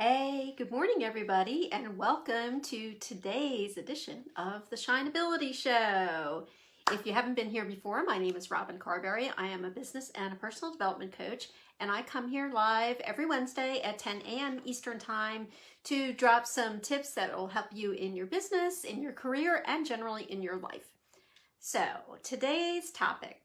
Hey, good morning, everybody, and welcome to today's edition of the Shineability Show. If you haven't been here before, my name is Robin Carberry. I am a business and a personal development coach, and I come here live every Wednesday at 10 a.m. Eastern Time to drop some tips that will help you in your business, in your career, and generally in your life. So, today's topic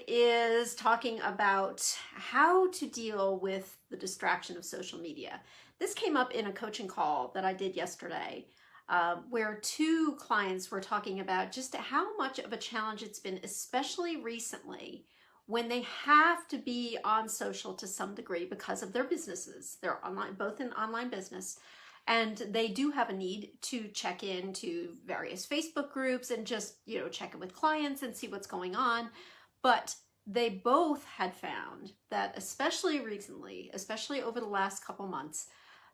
is talking about how to deal with the distraction of social media. This came up in a coaching call that I did yesterday, where two clients were talking about just how much of a challenge it's been, especially recently, when they have to be on social to some degree because of their businesses. They're online, both in online business, and they do have a need to check into various Facebook groups and just, check in with clients and see what's going on. But they both had found that, especially recently, especially over the last couple months,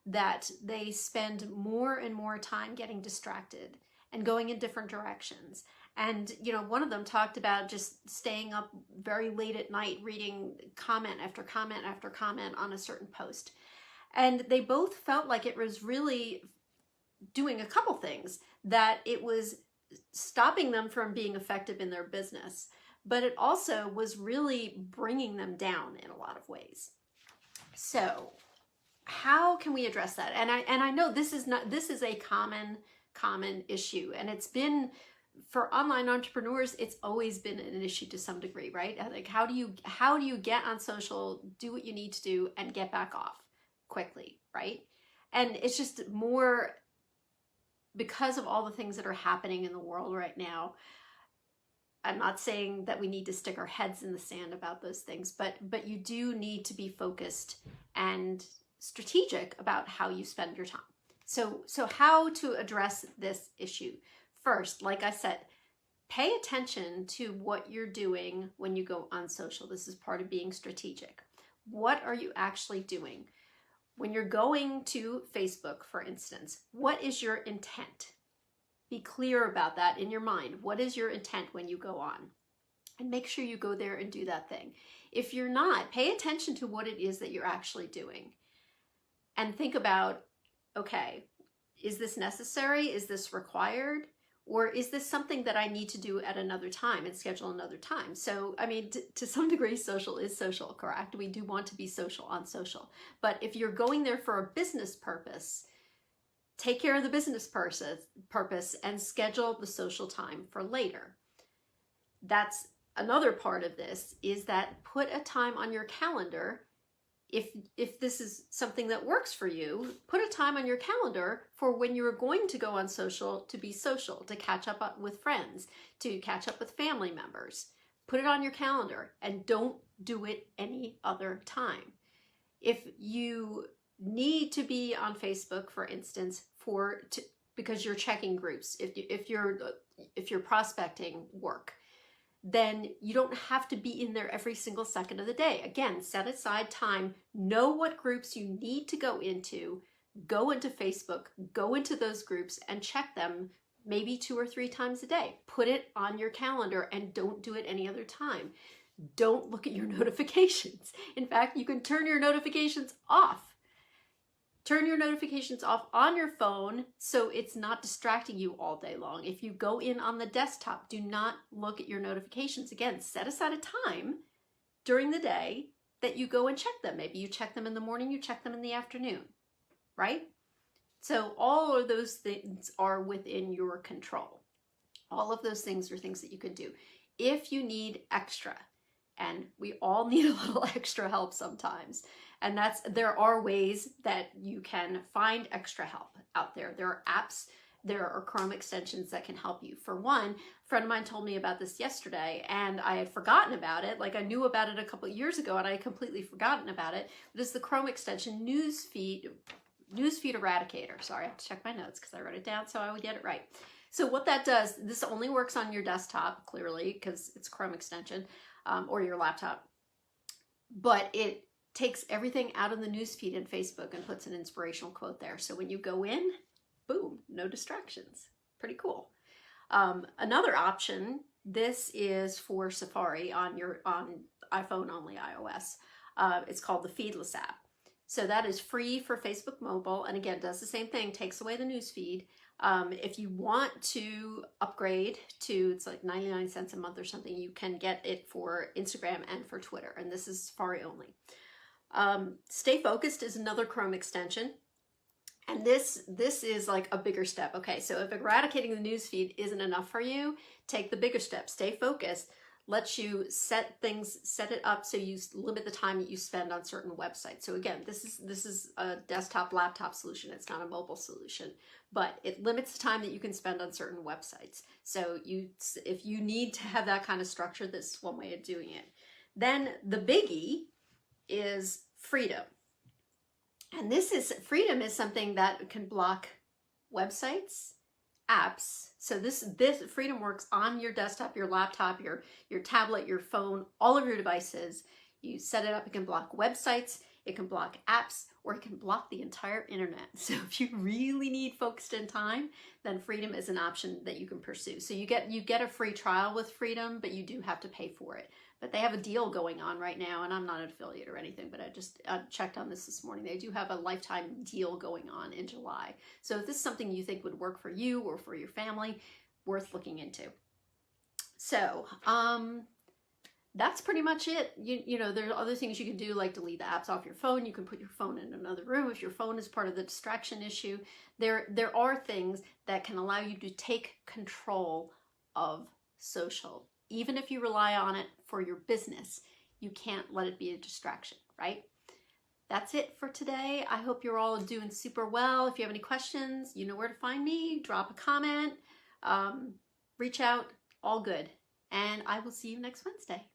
that they spend more and more time getting distracted and going in different directions. And, one of them talked about just staying up very late at night, reading comment after comment after comment on a certain post. And they both felt like it was really doing a couple things, that it was stopping them from being effective in their business, but it also was really bringing them down in a lot of ways. So how can we address that? And I know this is a common issue, and it's been, for online entrepreneurs, it's always been an issue to some degree, right? Like, how do you get on social, do what you need to do, and get back off quickly, right? And it's just more because of all the things that are happening in the world right now. I'm not saying that we need to stick our heads in the sand about those things, but you do need to be focused and strategic about how you spend your time. So how to address this issue? First, like I said, pay attention to what you're doing when you go on social. This is part of being strategic. What are you actually doing? When you're going to Facebook, for instance, what is your intent? Be clear about that in your mind. What is your intent when you go on? And make sure you go there and do that thing. If you're not, pay attention to what it is that you're actually doing. And think about, okay, is this necessary? Is this required? Or is this something that I need to do at another time and schedule another time? So, I mean, to some degree, social is social, correct? We do want to be social on social. But if you're going there for a business purpose, take care of the business purpose and schedule the social time for later. That's another part of this, is that put a time on your calendar. If this is something that works for you, put a time on your calendar for when you're going to go on social, to be social, to catch up with friends, to catch up with family members. Put it on your calendar and don't do it any other time. If you need to be on Facebook, for instance, because you're checking groups, if you're prospecting work, then you don't have to be in there every single second of the day. Again, set aside time, know what groups you need to go into Facebook, go into those groups and check them maybe 2 or 3 times a day. Put it on your calendar and don't do it any other time. Don't look at your notifications. In fact, you can turn your notifications off. Turn your notifications off on your phone so it's not distracting you all day long. If you go in on the desktop, do not look at your notifications. Again, set aside a time during the day that you go and check them. Maybe you check them in the morning, you check them in the afternoon, right? So all of those things are within your control. All of those things are things that you can do. If you need extra, and we all need a little extra help sometimes, and there are ways that you can find extra help out there. There are apps, there are Chrome extensions that can help you. For one, a friend of mine told me about this yesterday, and I had forgotten about it. Like, I knew about it a couple of years ago, and I had completely forgotten about it. It is the Chrome extension newsfeed eradicator. Sorry, I have to check my notes because I wrote it down so I would get it right. So what that does, this only works on your desktop, clearly, because it's Chrome extension, or your laptop. But it takes everything out of the newsfeed in Facebook and puts an inspirational quote there. So when you go in, boom, no distractions. Pretty cool. Another option, this is for Safari on iPhone only, iOS. It's called the Feedless app. So that is free for Facebook Mobile, and again, does the same thing, takes away the newsfeed. If you want to upgrade to, it's like 99 cents a month or something, you can get it for Instagram and for Twitter, and this is Safari only. Stay Focused is another Chrome extension. And this is like a bigger step. Okay, so if eradicating the newsfeed isn't enough for you, take the bigger step. Stay Focused lets you set it up so you limit the time that you spend on certain websites. So again, this is a desktop, laptop solution. It's not a mobile solution, but it limits the time that you can spend on certain websites. So if you need to have that kind of structure, this is one way of doing it. Then the biggie is freedom. And freedom is something that can block websites, apps. So this freedom works on your desktop, your laptop, your tablet, your phone, all of your devices. You set it up, it can block websites, it can block apps, or it can block the entire internet. So if you really need focused in time, then freedom is an option that you can pursue. So you get a free trial with freedom, but you do have to pay for it. But they have a deal going on right now, and I'm not an affiliate or anything, but I just checked on this morning. They do have a lifetime deal going on in July. So if this is something you think would work for you or for your family, worth looking into. So that's pretty much it. You know, there's other things you can do, like delete the apps off your phone. You can put your phone in another room if your phone is part of the distraction issue. There are things that can allow you to take control of social. Even if you rely on it for your business, you can't let it be a distraction, right? That's it for today. I hope you're all doing super well. If you have any questions, you know where to find me. Drop a comment, reach out, all good. And I will see you next Wednesday.